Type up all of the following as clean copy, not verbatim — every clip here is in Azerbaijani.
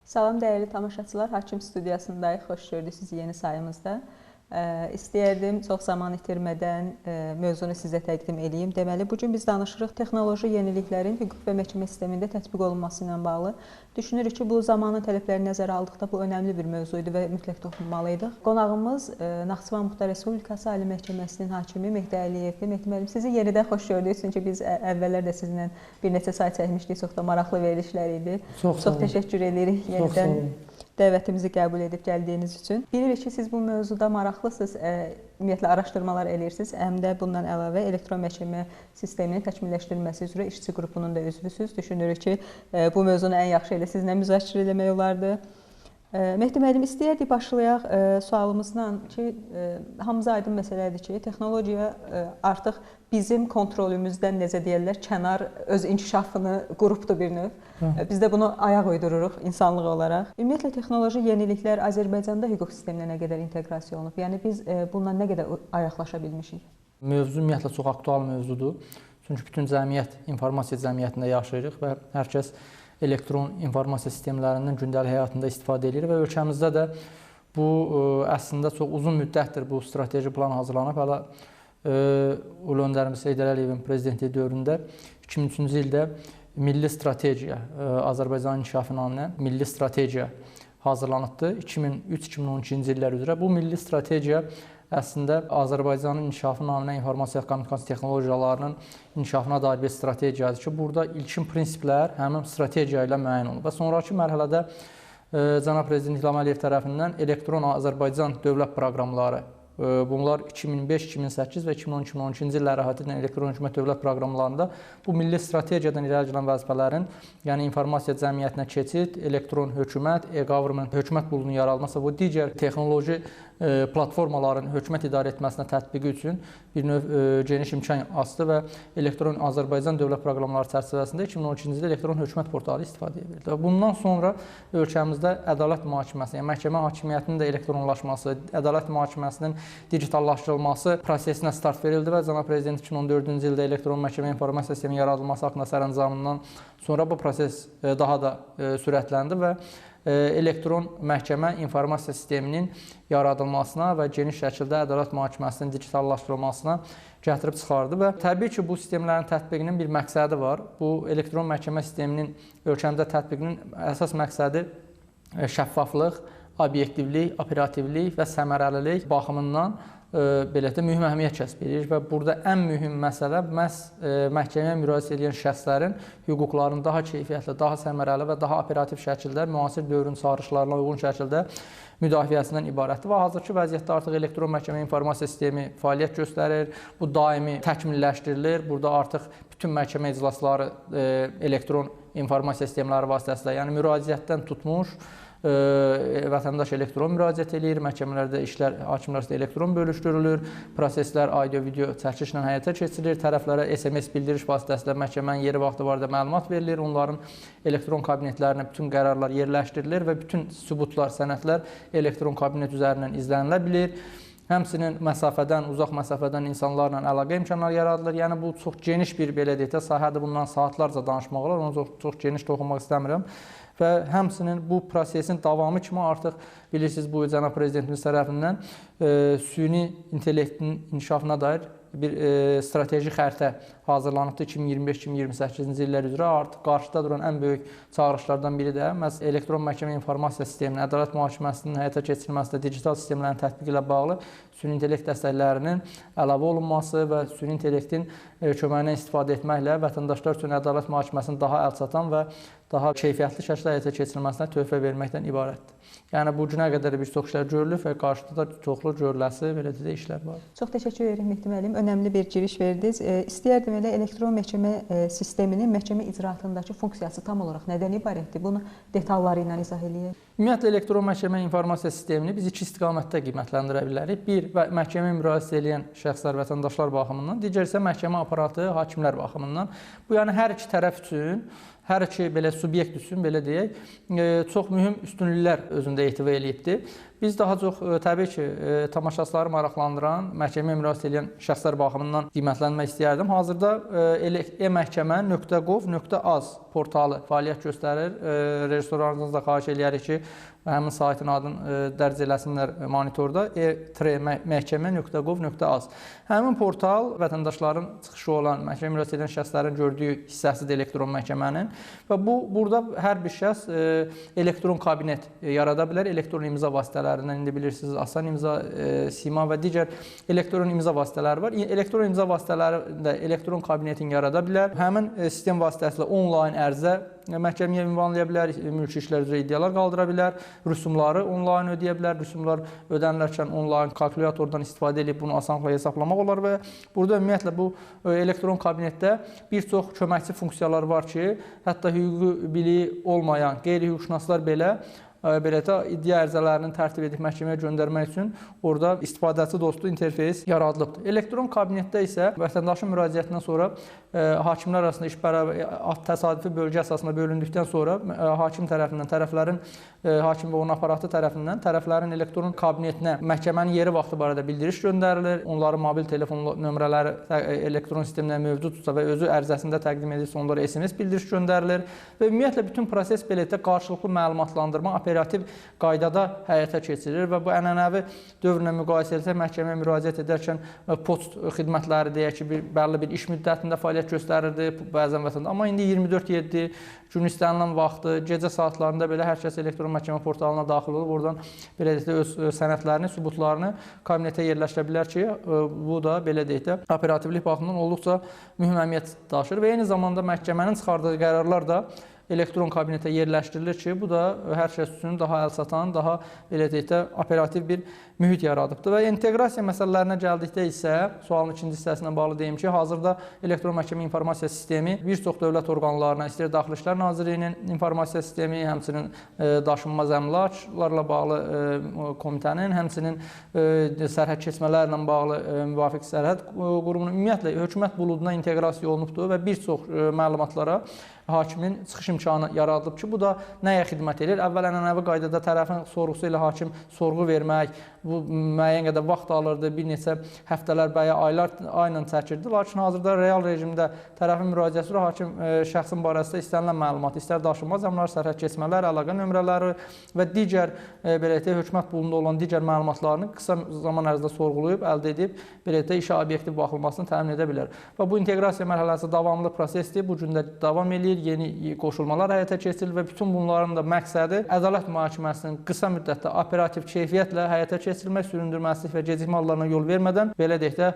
Salam dəyərli tamaşaçılar, Hakim studiyasındayıq. Xoş gördük sizi yeni sayımızda. İstəyərdim çox zaman itirmədən mövzunu sizə təqdim edeyim. Deməli, bugün biz danışırıq texnoloji yeniliklərin hüquq və məhkəmə sistemində tətbiq olunması ilə bağlı. Düşünürük ki, bu zamanın tələblərini nəzərə aldıqda bu önəmli bir mövzu idi və mütləq toxunmalıydıq. Qonağımız Naxçıvan Muxtar Respublikası Ali Məhkəməsinin hakimi Mehdi Əliyevdir. Mehdi müəllim, sizi yenidən xoş gördük. Çünki biz əvvəllər də sizinlə bir neçə say çəkmişdik. Çox da maraqlı verilişlər idi. Çox təşəkkür edirik yenidən dəvətimizi qəbul edib gəldiyiniz üçün. Bilirik ki, siz bu mövzuda maraqlısınız, ümumiyyətlə araşdırmalar edirsiniz. Həm də bundan əlavə elektron məhkəmə sisteminin təkmilləşdirilməsi üzrə işçi qrupunun da üzvüsünüz. Düşünürük ki, bu mövzunu ən yaxşı elə sizinlə müzakirə etmək olardı. Mehdi müəllim, istəyərdik başlayaq sualımızla ki, hamıza aydın məsələdir ki, texnologiya artıq bizim kontrolümüzdən, necə deyirlər, kənar öz inkişafını qurubdur bir növ. Biz də bunu ayaq uydururuq insanlıq olaraq. Ümumiyyətlə, texnoloji yeniliklər Azərbaycanda hüquq sisteminə nə qədər inteqrasiya olunub? Yəni, biz bundan nə qədər ayaqlaşa bilmişik? Mövzu ümumiyyətlə çox aktual mövzudur. Çünki bütün cəmiyyət informasiya cəmiyyətində yaşayırıq və hər kəs elektron informasiya sistemlərindən gündəlik həyatında istifadə edir və ölkəmizdə də bu əslində çox uzun müddətdir bu strateji plan hazırlanıb. Hələ Ulu öndərimiz Heydər Əliyevin prezidentliyi dövründə 2003-cü ildə milli strategiya, Azərbaycanın inkişafı naminə milli strategiya hazırlanıbdı 2003-2012-ci illər üzrə. Bu milli strategiya əslində Azərbaycanın inkişafı naminə informasiya kommunikasiya texnologiyalarının inkişafına dair bir strategiyadır ki, burada ilkin prinsiplər həmin strategiya ilə müəyyən olunub və sonrakı mərhələdə Cənab Prezident İlham Əliyev tərəfindən elektron Azərbaycan dövlət proqramları, bunlar 2005, 2008 və 2010-2012-ci illər əhatə edən elektron hökumət dövlət proqramlarında bu milli strategiyadan irəli gələn vəzifələrin, yəni informasiya cəmiyyətinə keçid, elektron hökumət, e-government, hökumət bulunun yaradılması, bu digər texnoloji platformaların hökumət idarə etməsinə tətbiqi üçün bir növ geniş imkan açdı və elektron Azərbaycan dövlət proqramları çərçivəsində 2012-ci ildə elektron hökumət portalı istifadə edildi. Bundan sonra ölkəmizdə ədalət mühakiməsinin, yəni məhkəmə hakimiyyətinin də elektronlaşması, ədalət mühakiməsinin digitallaşdırılması prosesinə start verildi və Cənab Prezident 2014-cü ildə elektron məhkəmə informasiya sisteminin yaradılması haqqında sərəncamından sonra bu proses daha da sürətləndi və elektron məhkəmə informasiya sisteminin yaradılmasına və geniş şəkildə ədalət mühakiməsinin digitallaşdırılmasına gətirib çıxardı və təbii ki, bu sistemlərin tətbiqinin bir məqsədi var. Bu elektron məhkəmə sisteminin ölkəmizdə tətbiqinin əsas məqsədi şəffaflıq, obyektivlik, operativlik və səmərəlilik baxımından belə də mühüm əhəmiyyət kəsb edir və burada ən mühüm məsələ məhz məhkəməyə müraciət edən şəxslərin hüquqlarının daha keyfiyyətli, daha səmərəli və daha operativ şəkildə müasir dövrün çağırışlarına uyğun şəkildə müdafiəsindən ibarətdir və hazırki vəziyyətdə artıq elektron məhkəmə informasiya sistemi fəaliyyət göstərir, bu daimi təkmilləşdirilir, burada artıq bütün məhkəmə iclasları elektron informasiya sistemləri vasitəsilə, yəni müraciətdən tutmuş, vətəndaş elektron müraciət edir, məhkəmələrdə işlər hakimlər arasında elektron bölüşdürülür, proseslər audio-video çəkilişlə həyata keçirilir, tərəflərə SMS bildiriş vasitəsilə məhkəmənin yeri vaxtı barədə məlumat verilir, onların elektron kabinetlərinə bütün qərarlar yerləşdirilir və bütün sübutlar, sənədlər elektron kabinet üzərindən izlənilə bilir. Həmçinin məsafədən, uzaq məsafədən insanlarla əlaqə imkanları yaradılır. Yəni, bu çox geniş bir, belə deyək də, sahədə bundan saatlarca danışmaq olar, onu çox geniş toxunmaq istəmirəm. Və həmçinin bu prosesin davamı kimi artıq bilirsiniz, bu Cənab Prezidentimiz tərəfindən süni intellektin inkişafına dair bir strateji xəritə hazırlanıbdır 2025-2028-ci illər üzrə. Artıq qarşıda duran ən böyük çağırışlardan biri də məhz elektron məhkəmə informasiya sisteminin, ədalət mühakiməsinin həyata keçirilməsində digital sistemlərin tətbiqi ilə bağlı süni intellekt dəstəklərinin əlavə olunması və süni intellektin köməyindən istifadə etməklə vətəndaşlar üçün ədalət mühakiməsinin daha əlçatan və daha keyfiyyətli şəkildə həyata keçirilməsinə töhfə verməkdən ibarətdir. Yəni, bu günə qədər bir çox işlər görülür və qarşıda da çoxlu görüləsi, belə də işlər var. Çox təşəkkür edirəm Mehdi müəllim. Önəmli bir giriş verdiniz. İstəyərdim elə elektron məhkəmə sisteminin məhkəmə icraatındakı funksiyası tam olaraq nədən ibarətdir? Bunu detalları ilə izah edək. Ümumiyyətlə, elektron məhkəmə informasiya sistemini biz iki istiqamətdə qiymətləndirə bilərik. Bir, məhkəməyə müraciət edən şəxslər, vətəndaşlar baxımından, digər isə məhkəmə aparatı, hakimlər baxımından. Bu, yəni hər iki tərəf üçün hər iki belə subyekt üçün, belə deyək, çox mühüm üstünlüklər özündə ehtiva eləyibdir. Biz daha çox təbii ki, tamaşaçıları maraqlandıran, məhkəməyə müraciət edən şəxslər baxımından qiymətlənmək istəyərdim. Hazırda e-məhkəmə.gov.az portalı fəaliyyət göstərir. Rejissorlarınızla xahiş eləyərik ki, həmin saytın adını dərc eləsinlər monitorda e-məhkəmə.gov.az. Həmin portal vətəndaşların çıxışı olan, məhkəməyə müraciət edən şəxslərin gördüyü hissəsidir elektron məhkəmənin və burada hər bir şəxs elektron kabinet yarada bilər. Elektron imza vasitələrindən indi bilirsiniz, asan imza, sima və digər elektron imza vasitələri var. Elektron imza vasitələrində elektron kabinetin yarada bilər. Həmin sistem vasitəsilə onlayn ərizə məhkəməyə ünvanlaya bilər, mülki işlər üzrə iddialar qaldıra bilər, rüsumları onlayn ödəyə bilər, rüsumlar ödənilərkən onlayn kalkulyatordan istifadə edib bunu asanlıqla hesablamaq olar və burada ümumiyyətlə bu elektron kabinetdə bir çox köməkçi funksiyalar var ki, hətta hüquqi biliyi olmayan qeyri-hüquqşünaslar belə iddia ərizələrini tərtib edib məhkəməyə göndərmək üçün orada istifadəçi dostu interfeys yaradılıbdır. Elektron kabinetdə isə vətəndaşın müraciətindən sonra hakimlər arasında iş təsadüfi bölgə əsasında bölündükdən sonra hakim tərəfindən, hakim və onun aparatı tərəfindən tərəflərin elektron kabinetinə məhkəmənin yeri vaxtı barədə bildiriş göndərilir. Onların mobil telefon nömrələri elektron sistemdə mövcudsa və özü ərizəsində təqdim edilsə onlara SMS bildiriş göndərilir və ümumiyyətlə bütün proses beləcə qarşılıqlı məlumatlandırma operativ qaydada həyata keçirilir və bu ənənəvi dövrlə müqayisə etsək məhkəməyə müraciət edərkən poçt xidmətləri deyək ki, bəlli bir iş müddətində fəaliyyət göstərirdi bəzən vətəndaş. Amma indi 24/7 gün istənilən vaxtı, gecə saatlarında belə hər kəs elektron məhkəmə portalına daxil olub oradan belə deyək də öz sənədlərini, sübutlarını kabinetə yerləşdirə bilər ki, bu da belə deyək də operativlik baxımından olduqca mühüm əhəmiyyət daşır və eyni zamanda məhkəmənin çıxardığı qərarlar da elektron kabinetə yerləşdirilir ki, bu da hər kəs üçün daha əlçatan, daha belə deyək də operativ bir mühit yaradıbdır. Və inteqrasiya məsələlərinə gəldikdə isə sualın ikinci hissəsinə bağlı deyim ki, hazırda elektron məhkəmə informasiya sistemi bir çox dövlət orqanlarına, istəyir Daxili İşlər Nazirliyinin informasiya sistemi, həmçinin daşınmaz əmlaklarla bağlı komitənin, həmçinin sərhəd keçmələrlə bağlı müvafiq sərhəd qurumunun ümumiyyətlə hökumət buluduna inteqrasiya olunubdur və bir çox məlumatlara hakimin çıxış imkanı yaradılıb ki, bu da nəyə xidmət edir? Əvvəl ənənəvi qaydada tərəfin sorğusu ilə hakim sorğu vermək, bu müəyyən qədər vaxt alırdı, bir neçə həftələr, bəya ayla çəkirdi. Lakin hazırda real rejimdə tərəfin müraciəti ilə hakim şəxsin barəsində istənilən məlumat, istər daşınmaz əmlak, sərhəd keçmələr, əlaqə nömrələri və digər belə deyək hökumət bulunduğu olan digər məlumatlarını qısa zaman ərzində sorğulayıb, əldə edib belə deyək işə obyektiv baxılmasını təmin edə bilər. Və bu inteqrasiya mərhələsi davamlı prosesdir. Bu gün də davam eləyir. Yeni qoşulmalar həyata keçirilir və bütün bunların da məqsədi ədalət mühakiməsinin qısa müddətdə operativ keyfiyyətlə həyata keçirilmək, süründürməsizlik və gecikmə hallarına yol vermədən, belə deyək də,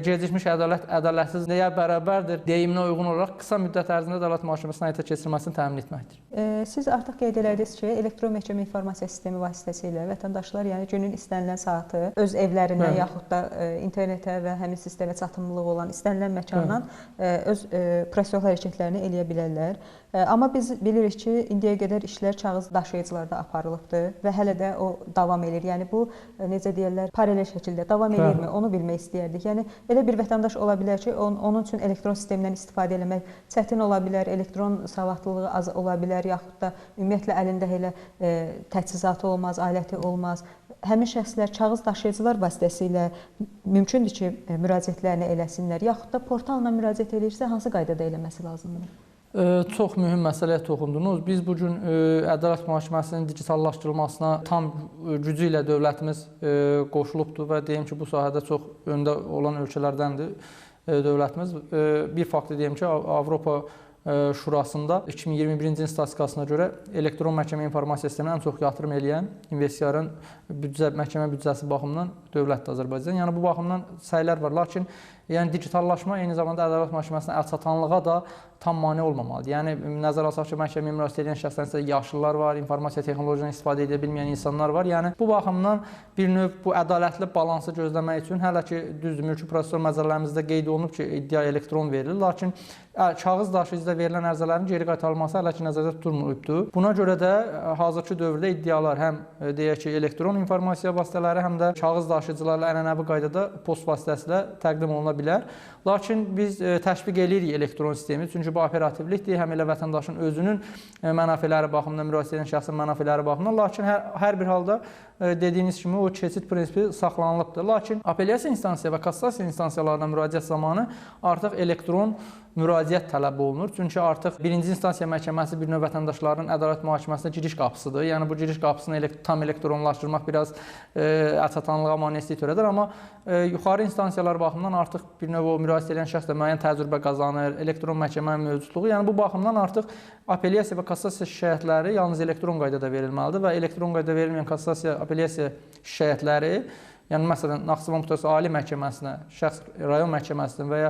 gecikmiş ədalət ədalətsizliyə bərabərdir deyiminə uyğun olaraq qısa müddət ərzində ədalət mühakiməsinin həyata keçirilməsini təmin etməkdir. Siz artıq qeyd elədiniz ki, elektron məhkəmə informasiya sistemi vasitəsilə vətəndaşlar, yəni günün istənilən saatı öz evlərinə yaxud da internetə və həmin sistemə çatımlılığı olan istənilən məkandan öz prosessual hərəkətlərini eləyə bilərlər. Amma biz bilirik ki, indiyə qədər işlər kağız daşıyıcılarda aparılıbdır və hələ də o davam edir. Yəni bu necə deyirlər, paralel şəkildə davam edirmi? Onu bilmək istəyərdik. Yəni elə bir vətəndaş ola bilər ki, onun üçün elektron sistemdən istifadə etmək çətin ola bilər, elektron savadlılığı az ola bilər, yaxud da ümumiyyətlə əlində elə təchizatı olmaz, aləti olmaz. Həmin şəxslər kağız daşıyıcılar vasitəsilə mümkündür ki, müraciətlərini eləsinlər, yaxud da portalla müraciət edirsə hansı qaydada eləməsi lazımdır? Çox mühüm məsələyə toxundunuz. Biz bugün ədalət mühakiməsinin digitallaşdırılmasına tam gücü ilə dövlətimiz qoşulubdur və deyim ki, bu sahədə çox öndə olan ölkələrdəndir dövlətimiz. Bir faktı deyim ki, Avropa Şurasında 2021-ci ilin statistikasına görə elektron məhkəmə informasiya sisteminə ən çox yatırım eləyən investisiyanın məhkəmə büdcəsi baxımından dövlətdir Azərbaycan. Yəni bu baxımdan səylər var. Lakin digitallaşma eyni zamanda ədalət mühakiməsinin əlçatanlığa da tam mane olmamalıdır. Yəni nəzərə alsaq ki, məhkəməyə müraciət edən şəxslərdə yaşlılar var, informasiya texnologiyalarından istifadə edə bilməyən insanlar var. Yəni bu baxımdan bir növ bu ədalətli balansı gözləmək üçün hələ ki düzdür, mülki prosessual məcəllələrimizdə qeyd olunub ki, iddia elektron verilir, lakin kağız daşıyıcıda verilən ərizələrin geri qaytarılması hələ ki nəzərdə tutulmayıbdır. Buna görə də hazırki dövrdə iddialar həm deyək ki, elektron informasiya vasitələri, həm də kağız daşıyıcılarla ənənəvi qaydada post vasitəsilə təqdim oluna bilər. Lakin biz təşviq edirik elektron sistemi, çünki bu operativlikdir, həm elə vətəndaşın özünün mənafeləri baxımından, müraciət edən şəxsin mənafeləri baxımından, lakin hər bir halda dediyiniz kimi o keçid prinsipi saxlanılıbdır. Lakin apellyasiya instansiya və kassasiya instansiyalarına müraciət zamanı artıq elektron müraciət tələb olunur. Çünki artıq birinci instansiya məhkəməsi bir növ vətəndaşların ədalət mühakiməsinə giriş qapısıdır. Yəni bu giriş qapısını tam elektronlaşdırmaq biraz əlçatanlığa maneəsilik törədər, amma yuxarı instansiyalar baxımından artıq bir növ o müraciət edən şəxs də müəyyən təcrübə qazanır, elektron məhkəmənin mövcudluğu. Yəni bu baxımdan artıq apellyasiya və kassasiya şikayətləri yalnız elektron qaydada verilməlidir və elektron qaydada verilməyən kassasiya, apellyasiya şikayətləri, yəni məsələn, Naxçıvan Muxtar Ali Məhkəməsinə, şəxs rayon məhkəməsinin və ya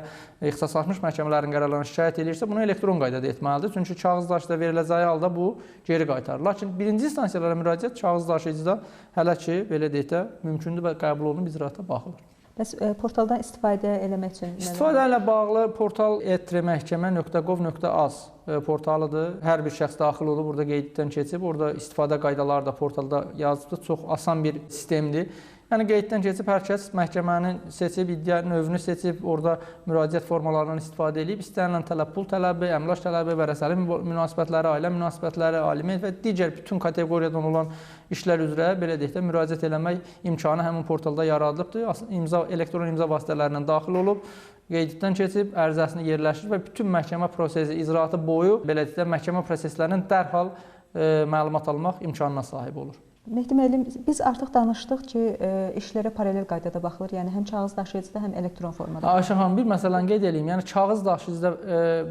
ixtisaslaşmış məhkəmələrin qərarlarına şikayət edirsə, bunu elektron qaydada etməlidir. Çünki kağız daşıda veriləcəyi halda bu geri qaytarır. Lakin birinci instansiyalara müraciət kağız daşıyıcıda hələ ki, belə deyək də, mümkündür və qəbul olunub icraata baxılır. Bəs portaldan istifadə eləmək üçün İstifadə ilə bağlı portal etreməhkəmə.gov.az portalıdır. Hər bir şəxs daxil olub, burada qeyddən keçib, orada istifadə qaydaları da portalda yazılıbdır. Çox asan bir sistemdir. Yəni qeyddən keçib hər kəs məhkəmənin seçib, iddia növünü seçib, orada müraciət formalarından istifadə edib, istənilən tələb pul tələbi, əmlak tələbi, vərəsəli münasibətləri, ailə münasibətləri, aliment və digər bütün kateqoriyadan olan işlər üzrə belə deyək də müraciət eləmək imkanı həmin portalda yaradılıbdır. Elektron imza vasitələrindən daxil olub, qeyddən keçib, ərizəsini yerləşdirir və bütün məhkəmə prosesi icraatı boyu belə deyək də məhkəmə proseslərindən dərhal məlumat almaq imkanına sahib olur. Mehdi müəllim, biz artıq danışdıq ki, işlərə paralel qaydada baxılır, yəni həm kağız daşıyıcıda, həm elektron formada. Ayşə xanım, bir məsələni qeyd edeyim. Yəni kağız daşıyıcıda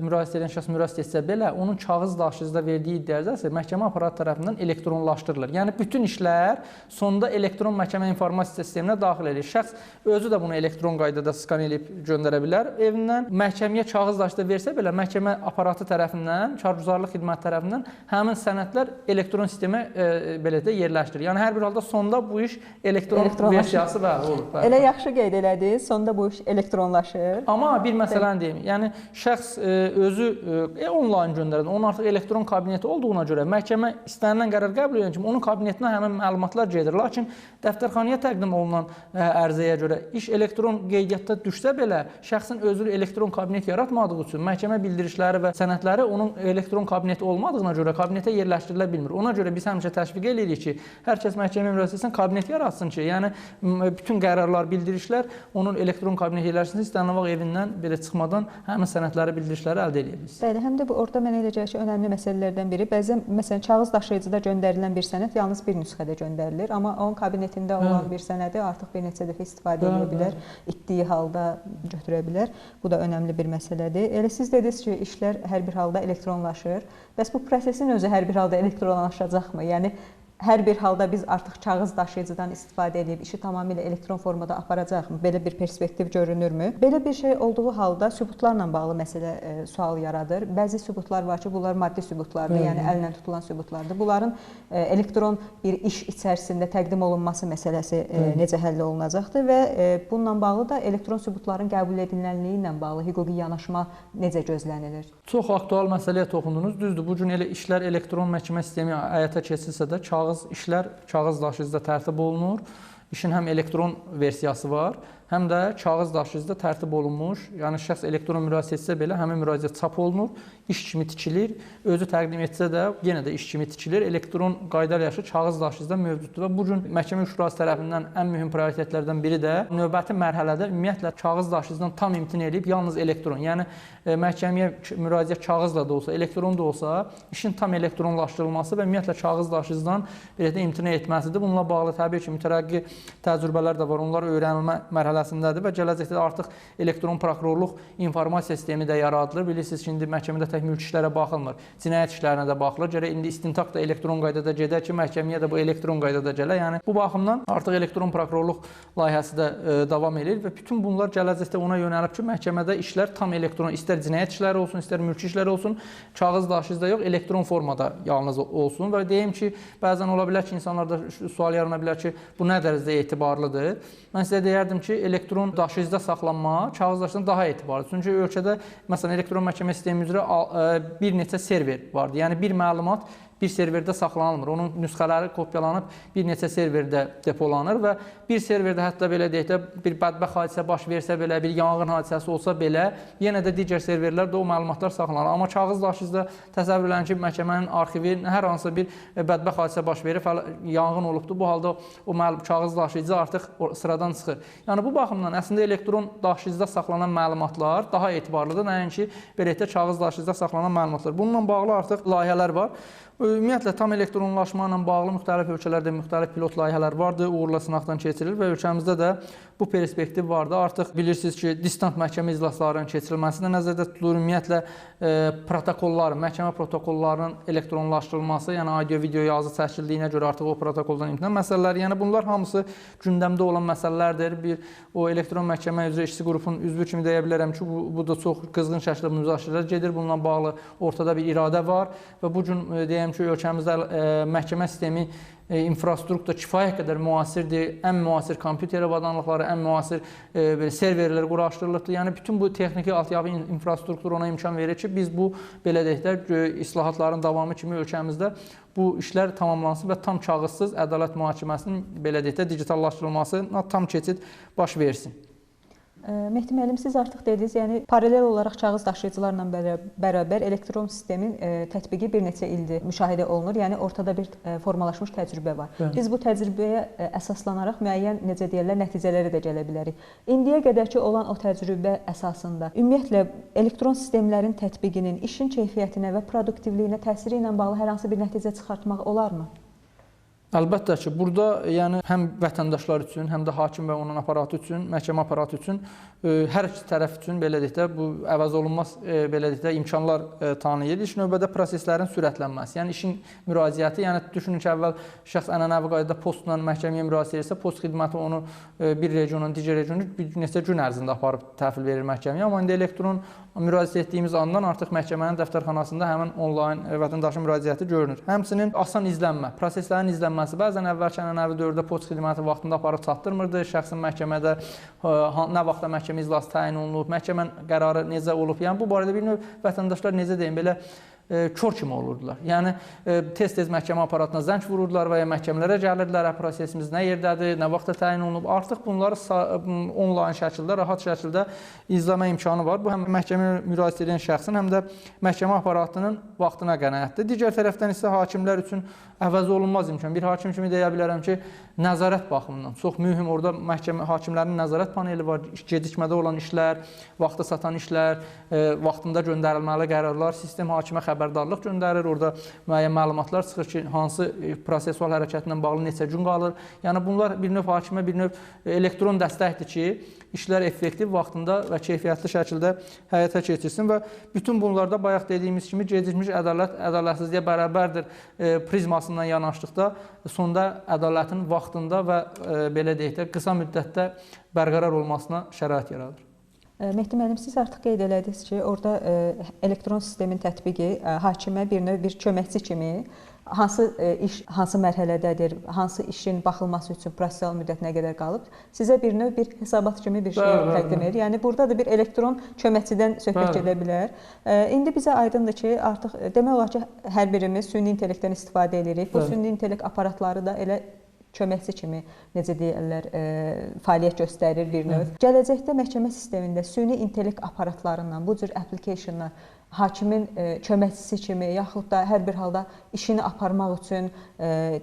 müraciət edən şəxs müraciət etsə belə, onun kağız daşıyıcıda verdiyi iddia məhkəmə aparatı tərəfindən elektronlaşdırılır. Yəni bütün işlər sonda elektron məhkəmə informasiya sisteminə daxil edilir. Şəxs özü də bunu elektron qaydada skan edib göndərə bilər. Evindən məhkəməyə kağız daşıyıcıda versə belə, məhkəmə aparatı tərəfindən, kargüzarlıq xidməti tərəfindən həmin sənədlər elektron sistemə belə də yerləşdirilir. Yəni hər bir halda sonda bu iş elektron versiyası olur. Elə yaxşı qeyd elədiniz, sonda bu iş elektronlaşır. Amma bir məsələni deyim. Yəni şəxs özü onlayn göndərən, onun artıq elektron kabineti olduğuna görə məhkəmə istənilən qərar qəbul edən kimi onun kabinetinə həmin məlumatlar gedir. Lakin dəftərxanaya təqdim olunan ərizəyə görə iş elektron qeydiyyatda düşsə belə, şəxsin özü elektron kabinet yaratmadığı üçün məhkəmə bildirişləri və sənədləri onun elektron kabineti olmadığına görə kabinetə yerləşdirilə bilmir. Ona görə biz həmişə təşviq edirik ki, hər kəs məhkəməyə müraciət etsin, kabinet yaratsın ki, yəni bütün qərarlar, bildirişlər onun elektron kabinet yerləşsin, istənilən vaxt evindən belə çıxmadan həmin sənədləri, bildirişləri əldə edə bilirsiniz. Bəli, həm də bu orada mənə elə gəlir ki, önəmli məsələlərdən biri, bəzən məsələn kağız daşıyıcıda göndərilən bir sənəd yalnız bir nüsxədə göndərilir, amma onun kabinetində olan bir sənədi artıq bir neçə dəfə istifadə edə bilər, itdiyi halda götürə bilər. Bu da önəmli bir məsələdir. Elə siz dediniz ki, işlər hər bir halda elektronlaşır. Bəs bu prosesin özü hər bir halda elektronlaşacaqmı? Yəni hər bir halda biz artıq kağız daşıyıcıdan istifadə edib işi tamamilə elektron formada aparacaqmı? Belə bir perspektiv görünürmü? Belə bir şey olduğu halda sübutlarla bağlı məsələ sual yaradır. Bəzi sübutlar var ki, bunlar maddi sübutlardır, yəni əllə tutulan sübutlardır. Bunların elektron bir iş içərisində təqdim olunması məsələsi necə həll olunacaqdır və bununla bağlı da elektron sübutların qəbul edilənliyi ilə bağlı hüquqi yanaşma necə gözlənilir? Çox aktual məsələyə toxundunuz. Düzdür, bu gün elə işlər elektron məhkəmə sistemi həyata keçirilsə də işlər kağız daşıyıcıda tərtib olunur. İşin həm elektron versiyası var, həm də kağız daşıyıcıda tərtib olunmuş. Yəni şəxs elektron müraciət etsə belə həmin müraciət çap olunur, iş kimi tikilir. Özü təqdim etsə də yenə də iş kimi tikilir. Elektron qayda ilə kağız daşıyıcıda mövcuddur və bu gün məhkəmə şurası tərəfindən ən mühüm prioritetlərdən biri də növbəti mərhələdə ümumiyyətlə kağız daşıyıcıdan tam imtina edib yalnız elektron. Yəni məhkəməyə müraciət kağızla da olsa, elektron da olsa, işin tam elektronlaşdırılması və ümumiyyətlə kağız daşıyıcıdan belə də imtina etməsidir. Bununla bağlı təbii ki, mütərəqqi təcrübələr də var. Onlar öyrənilmə mərhələsindədir və gələcəkdə artıq elektron prokurorluq informasiya sistemi də yaradılır. Bilirsiniz ki, indi məhkəmədə tək mülki işlərə baxılmır, cinayət işlərinə də baxılır. Gərək indi istintaq da elektron qaydada gedər ki, məhkəməyə də bu elektron qaydada gələr. Yəni bu baxımdan artıq elektron prokurorluq layihəsi də davam edir və bütün bunlar gələcəkdə ona yönəlib ki, məhkəmədə işlər tam elektron, istər cinayət işləri olsun, istər mülki işlər olsun, kağız daşıyıcıda yox, elektron formada yalnız olsun və deyim ki, bəzən ola bilər ki, insanlarda sual yarana bilər ki, bu nə dərəcədə etibarlıdır? Mən sizə deyərdim ki, elektron daşıyıcıda saxlanma kağız daşıyıcıdan daha etibarlıdır. Çünki ölkədə məsələn elektron məhkəmə sistemi üzrə bir neçə server vardır. Yəni bir məlumat bir serverdə saxlanılmır. Onun nüsxələri kopyalanıb bir neçə serverdə depolanır və bir serverdə hətta belə deyək də bir bədbəxt hadisə baş versə belə, bir yanğın hadisəsi olsa belə, yenə də digər serverlərdə o məlumatlar saxlanılır. Amma kağız daşıyıcıda təsəvvür edin ki, məhkəmənin arxivi hər hansı bir bədbəxt hadisə baş verib, yanğın olubdur. Bu halda o kağız daşıyıcı artıq sıradan çıxır. Yəni bu baxımdan əslində elektron daşıyıcıda saxlanan məlumatlar daha etibarlıdır, nəinki belə də kağız daşıyıcıda saxlanan məlumatlar. Bununla bağlı artıq layihələr var. Ümumiyyətlə, tam elektronlaşma ilə bağlı müxtəlif ölkələrdə müxtəlif pilot layihələr vardır, uğurla sınaqdan keçirilir və ölkəmizdə də bu perspektiv vardır. Artıq bilirsiniz ki, distant məhkəmə iclaslarının keçirilməsi də nəzərdə tutulur. Ümumiyyətlə, protokolların, məhkəmə protokollarının elektronlaşdırılması, yəni audio-video yazı çəkildiyinə görə artıq o protokoldan imtina məsələləri, yəni bunlar hamısı gündəmdə olan məsələlərdir. O elektron məhkəmə üzrə işçi qrupunun üzvü kimi deyə bilərəm ki, bu da çox qızğın şəkildə müzakirələr gedir. Bununla bağlı ortada bir iradə var və bu gün deyəm ki, ölkəmizdə məhkəmə sistemi infrastruktur kifayət qədər müasirdir. Ən müasir kompüter avadanlıqları, ən müasir serverlər quraşdırılıbdır. Yəni bütün bu texniki altyapı infrastruktur ona imkan verir ki, biz bu belə deyək də islahatların davamı kimi ölkəmizdə bu işlər tamamlansın və tam kağızsız ədalət mühakiməsinin belə deyək də digitallaşdırılmasına tam keçid baş versin. Mehdi müəllim, siz artıq dediniz, yəni paralel olaraq kağız daşıyıcılarla bərabər elektron sistemin tətbiqi bir neçə ildir müşahidə olunur. Yəni ortada bir formalaşmış təcrübə var. Biz bu təcrübəyə əsaslanaraq müəyyən, necə deyirlər, nəticələrə də gələ bilərik. İndiyə qədərki olan o təcrübə əsasında ümumiyyətlə elektron sistemlərin tətbiqinin işin keyfiyyətinə və produktivliyinə təsiri ilə bağlı hər hansı bir nəticə çıxartmaq olarmı? Əlbəttə ki, burada yəni həm vətəndaşlar üçün, həm də hakim və onun aparatı üçün, məhkəmə aparatı üçün, hər iki tərəf üçün belə deyək də bu əvəz olunmaz belə deyək də imkanlar tanıyır. İlk növbədə proseslərin sürətlənməsi. Yəni işin müraciəti, yəni düşünün ki, əvvəl şəxs ənənəvi qaydada postla məhkəməyə müraciət edirsə, post xidməti onu bir regionun digər regionu bir neçə gün ərzində aparıb təhvil verir məhkəməyə. Amma indi elektron müraciət etdiyimiz andan artıq məhkəmənin dəftərxanasında həmin onlayn vətəndaşın müraciəti görünür. Həmçinin asan izlənmə, proseslərin izlənməsi. Bəzən əvvəlki ənənəvi dövrdə post xidməti vaxtında aparıb çatdırmırdı. Şəxsin məhkəmədə nə vaxtda məhkəmə iclası təyin olunub, məhkəmənin qərarı necə olub. Yəni bu barədə bir növ vətəndaşlar necə deyim belə kör kimi olurdular. Yəni tez-tez məhkəmə aparatına zəng vururdular və ya məhkəmələrə gəlirdilər, prosesimiz nə yerdədir, nə vaxtda təyin olunub. Artıq bunları onlayn şəkildə, rahat şəkildə izləmə imkanı var. Bu həm məhkəməyə müraciət edən şəxsin, həm də məhkəmə aparatının vaxtına qənaətdir. Digər tərəfdən isə hakimlər üçün əvəz olunmaz imkan. Bir hakim kimi deyə bilərəm ki, nəzarət baxımından çox mühüm orada hakimlərin nəzarət paneli var. Gecikmədə olan işlər, vaxta satan işlər, vaxtında göndərilməli qərarlar, sistem hakimə xəbərdarlıq göndərir. Orada müəyyən məlumatlar çıxır ki, hansı prosessual hərəkətlə bağlı neçə gün qalır. Yəni bunlar bir növ hakimə bir növ elektron dəstəkdir ki, işlər effektiv, vaxtında və keyfiyyətli şəkildə həyata keçirsin və bütün bunlarda bayaq dediyimiz kimi gecikmiş ədalət ədalətsizliyə bərabərdir prizmasından yanaşdıqda sonda ədalətin vaxtında və belə deyək də qısa müddətdə bərqərar olmasına şərait yaradır. Mehdi müəllim, siz artıq qeyd elədiniz ki, orada elektron sistemin tətbiqi hakimə bir növ bir köməkçi kimi hansı iş hansı mərhələdədir, hansı işin baxılması üçün prosessual müddət nə qədər qalıb, sizə bir növ bir hesabat kimi bir şey təqdim edir. Yəni burada da bir elektron köməkçidən söhbət gedə bilər. İndi bizə aydındır ki, artıq demək olar ki, hər birimiz süni intellektdən istifadə edirik. Bu süni intellekt aparatları da elə köməkçi kimi, necə deyirlər, fəaliyyət göstərir bir növ. Gələcəkdə məhkəmə sistemində süni intellekt aparatlarından, bu cür applicationlar hakimin köməkçisi kimi, yaxud da hər bir halda işini aparmaq üçün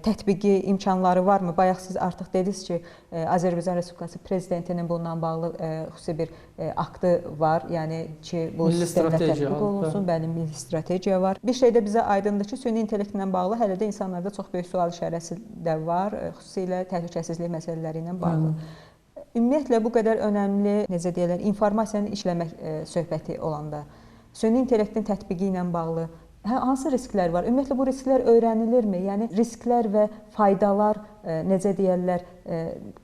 tətbiqi imkanları varmı? Bayaq siz artıq dediniz ki, Azərbaycan Respublikası Prezidentinin bundan bağlı xüsusi bir aktı var, yəni ki, bu sistemdə tətbiq olunsun, bəli, milli strategiya var. Bir şey də bizə aydındır ki, süni intellektlə bağlı hələ də insanlarda çox böyük sual işarəsi də var, xüsusilə təhlükəsizlik məsələləri ilə bağlı. Ümumiyyətlə, bu qədər önəmli, necə deyirlər, informasiyanı işləmək söhbəti olanda, süni intellektin tətbiqi ilə bağlı hansı risklər var? Ümumiyyətlə, bu risklər öyrənilirmi? Yəni, risklər və faydalar, necə deyərlər,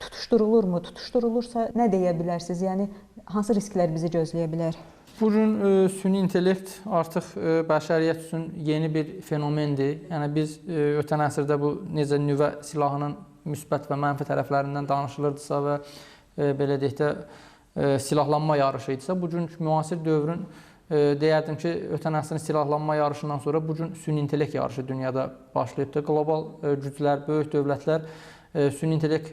tutuşdurulurmu? Tutuşdurulursa, nə deyə bilərsiniz? Yəni, hansı risklər bizi gözləyə bilər? Bugün süni intellekt artıq bəşəriyyət üçün yeni bir fenomendir. Yəni, biz ötən əsrdə bu necə nüvə silahının müsbət və mənfi tərəflərindən danışılırdısa və belə deyək də silahlanma yarışı idisə, bugün müasir dövrün deyərdim ki, ötən əsrin silahlanma yarışından sonra bu gün süni intellekt yarışı dünyada başlayıbdır. Qlobal güclər, böyük dövlətlər süni intellekt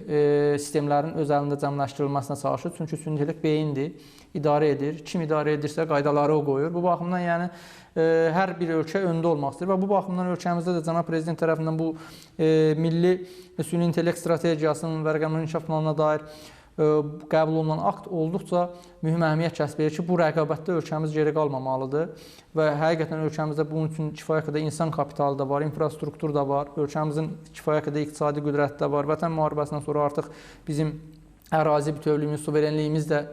sistemlərinin öz əlində cəmləşdirilməsinə çalışır. Çünki süni intellekt beyindir, idarə edir. Kim idarə edirsə qaydaları o qoyur. Bu baxımdan yəni hər bir ölkə öndə olmaq istəyir və bu baxımdan ölkəmizdə də cənab prezident tərəfindən bu milli süni intellekt strategiyasının və rəqəmli inkişaf planına dair qəbul olunan akt olduqca mühüm əhəmiyyət kəsb edir ki, bu rəqabətdə ölkəmiz geri qalmamalıdır və həqiqətən ölkəmizdə bunun üçün kifayət qədər insan kapitalı da var, infrastruktur da var, ölkəmizin kifayət qədər iqtisadi qüdrəti də var. Vətən müharibəsindən sonra artıq bizim ərazi bütövlüyümüz, suverenliyimiz də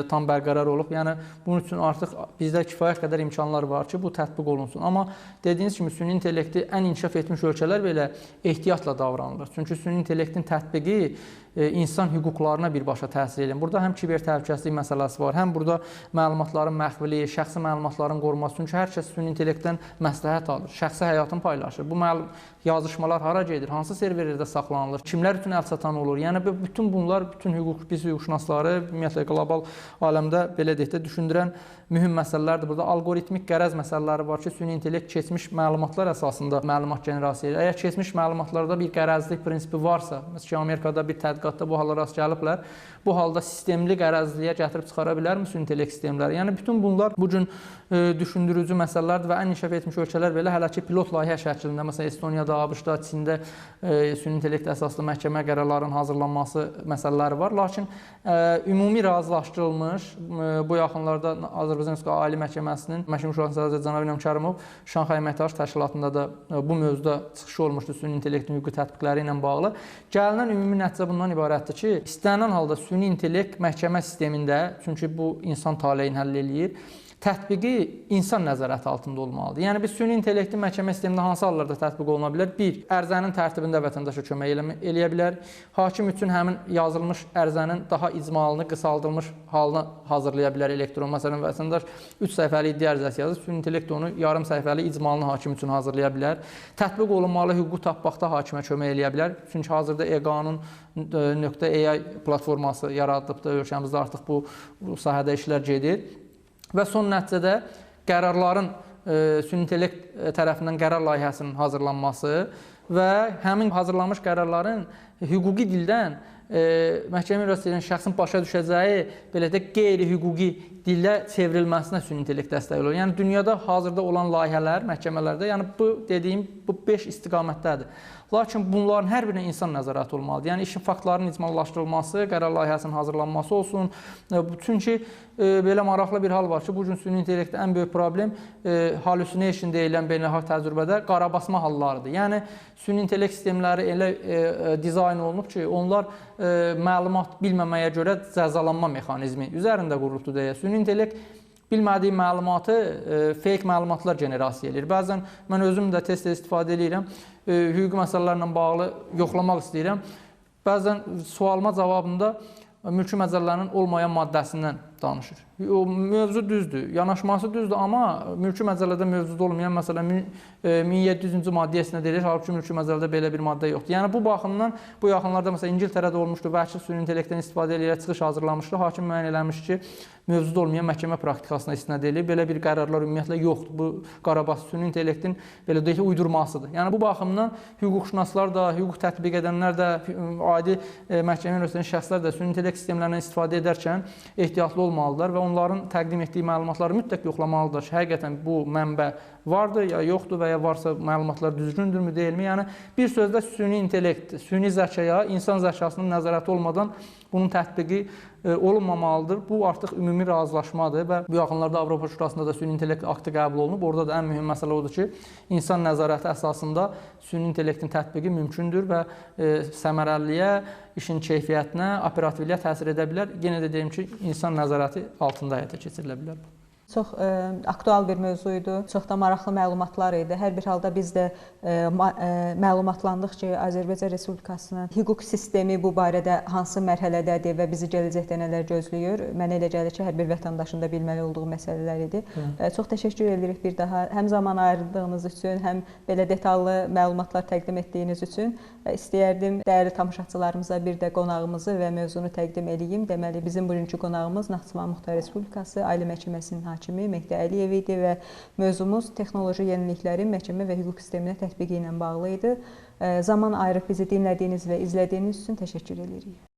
tam bərqərar olub. Yəni, bunun üçün artıq bizdə kifayət qədər imkanlar var ki, bu tətbiq olunsun. Amma dediyiniz kimi, süni intellekti ən inkişaf etmiş ölkələr belə ehtiyatla davranılır. Çünki süni intellektin tətbiqi insan hüquqlarına birbaşa təsir edir. Burada həm kiber təhlükəsizlik məsələsi var, həm burada məlumatların məxfiliyi, şəxsi məlumatların qorunması. Çünki hər kəs süni intellektdən məsləhət alır, şəxsi həyatını paylaşır. Bu yazışmalar hara gedir, hansı serverlərdə saxlanılır, kimlər üçün əlçatan olur. Yəni, bütün bunlar, bütün biz hüquqşünasları, ümumiyyətlə, qlobal aləmdə belə deyək də düşündürən mühüm məsələlərdir. Burada algoritmik qərəz məsələləri var ki, süni intellekt keçmiş məlumatlar əsasında məlumat generasiya edir. Əgər keçmiş məlumatlarda bir qərəzlik prinsipi varsa, məsələn ki, Amerikada bir tədqiqatda bu hala rast gəliblər, bu halda sistemli qərəzliyə gətirib çıxara bilərmi süni intellekt sistemləri? Yəni, bütün bunlar bu gün düşündürücü məsələlərdir və ən inkişaf etmiş ölkələr belə hələ ki, pilot layihə şəklində, məsələn, Estoniyada, ABŞ-da, Çində süni intellekt əsaslı məhkəmə qərarlarının hazırlanması məsələləri var. Lakin ümumi razılaşdırılmış, bu yaxınlarda Azərbaycan Respublikası Ali Məhkəməsinin Məhkəmə Şurasının sədrı cənab İlham Kərimov Şanxay əməkdaş təşkilatında da bu mövzuda çıxışı olmuşdu süni intellektin hüquqi tətbiqləri ilə bağlı. Gəlinən ümumi nəticə bundan ibarətdir ki, istənilən halda süni intellekt məhkəmə sistemində, çünki bu insan taleyini həll eləyir, tətbiqi insan nəzarəti altında olmalıdır. Yəni, biz süni intellektin məhkəmə sistemində hansı hallarda tətbiq oluna bilər? Bir, ərizənin tərtibində vətəndaşa kömək eləyə bilər. Hakim üçün həmin yazılmış ərizənin daha icmalını, qısaldılmış halını hazırlaya bilər elektron. Məsələn, vətəndaş 3 səhifəli iddia ərizəsi yazır, süni intellekt onu yarım səhifəli icmalını hakim üçün hazırlaya bilər. Tətbiq olunmalı hüququ tapmaqda hakimə kömək eləyə bilər. Çünki hazırda e-qanun.ai platforması yaradılıbdır. Ölkəmizdə artıq bu sahədə işlər gedir. Və son nəticədə qərarların süni intellekt tərəfindən qərar layihəsinin hazırlanması və həmin hazırlanmış qərarların hüquqi dildən məhkəmə icraçısının şəxsin başa düşəcəyi belə də qeyri-hüquqi dillə çevrilməsinə süni intellekt dəstək olur. Yəni, dünyada hazırda olan layihələr, məhkəmələrdə, yəni bu dediyim, bu 5 istiqamətdədir. Lakin bunların hər birinə insan nəzarəti olmalıdır. Yəni, işin faktlarının icmallaşdırılması, qərar layihəsinin hazırlanması olsun. Çünki belə maraqlı bir hal var ki, bu gün süni intellektdə ən böyük problem hallucination deyilən beynəlxalq təcrübədə qarabasma hallarıdır. Yəni, süni intellekt sistemləri elə dizayn olunub ki, onlar məlumat bilməməyə görə cəzalanma mexanizmi üzərində qurulubdur deyə. Süni intellekt bilmədiyi məlumatı fake məlumatlar generasiya edir. Bəzən mən özüm də tez-tez istifadə edirəm, hüquqi məsələlərlə bağlı yoxlamaq istəyirəm. Bəzən sualıma cavabında mülki məcəllələrinin olmayan maddəsindən danışır. O mövzu düzdür, yanaşması düzdür, amma mülki məcəllədə mövzuda olmayan, məsələn, 1700-cü maddəsinə deyilir, halbuki mülki məcəllədə belə bir maddə yoxdur. Yəni, bu baxımdan, bu yaxınlarda, məsələn, İngiltərədə olmuşdu, vəhşi süni intellektdən istifadə edərək çıxış hazırlamışdı, hakim müəyyən eləmiş ki, mövzuda olmayan məhkəmə praktikasına istinad edilir, belə bir qərarlar ümumiyyətlə yoxdur. Bu, qarabas süni intellektin belə deyək ki, uydurmasıdır. Yəni, bu baxımdan hüquqşünaslar da, hüquq tətbiq edənlər də, adi məhkəmə ünsiyyətinin şəxslər də süni intellekt sistemlərindən istifadə edərkən ehtiyatlı olmalıdırlar və onların təqdim etdiyi məlumatları mütləq yoxlamalıdır ki, həqiqətən bu mənbə vardır, ya yoxdur və ya varsa məlumatlar düzgündürmü, deyilmi? Yəni, bir sözlə süni intellekt, süni zəkaya, insan zəkasının nəzarəti olmadan bunun tətbiqi olunmamalıdır. Bu artıq ümumi razılaşmadır və bu yaxınlarda Avropa Şurasında da süni intellekt aktı qəbul olunub. Orada da ən mühüm məsələ odur ki, insan nəzarəti əsasında süni intellektin tətbiqi mümkündür və səmərəliliyə, işin keyfiyyətinə, operativliyə təsir edə bilər. Yenə də deyim ki, insan nəzarəti altında həyata keçirilə bilər. Çox aktual bir mövzu idi, çox da maraqlı məlumatlar idi. Hər bir halda biz də məlumatlandıq ki, Azərbaycan Respublikasının hüquq sistemi bu barədə hansı mərhələdədir və bizi gələcəkdə nələr gözləyir. Mənə elə gəlir ki, hər bir vətəndaşın da bilməli olduğu məsələlər idi. Çox təşəkkür edirik bir daha. Həm zaman ayırdığınız üçün, həm belə detallı məlumatlar təqdim etdiyiniz üçün. İstəyərdim dəyərli tamaşaçılarımıza bir də qonağımızı və mövzunu təqdim edeyim. Deməli, bizim bugünkü qonağımız Naxçıvan Muxtar Respublikası Ali Məhkəməsinin hakimi Mehdi Əliyev idi və mövzumuz texnoloji yeniliklərin məhkəmə və hüquq sisteminə tətbiqi ilə bağlı idi. Zaman ayırıb bizi dinlədiyiniz və izlədiyiniz üçün təşəkkür edirik.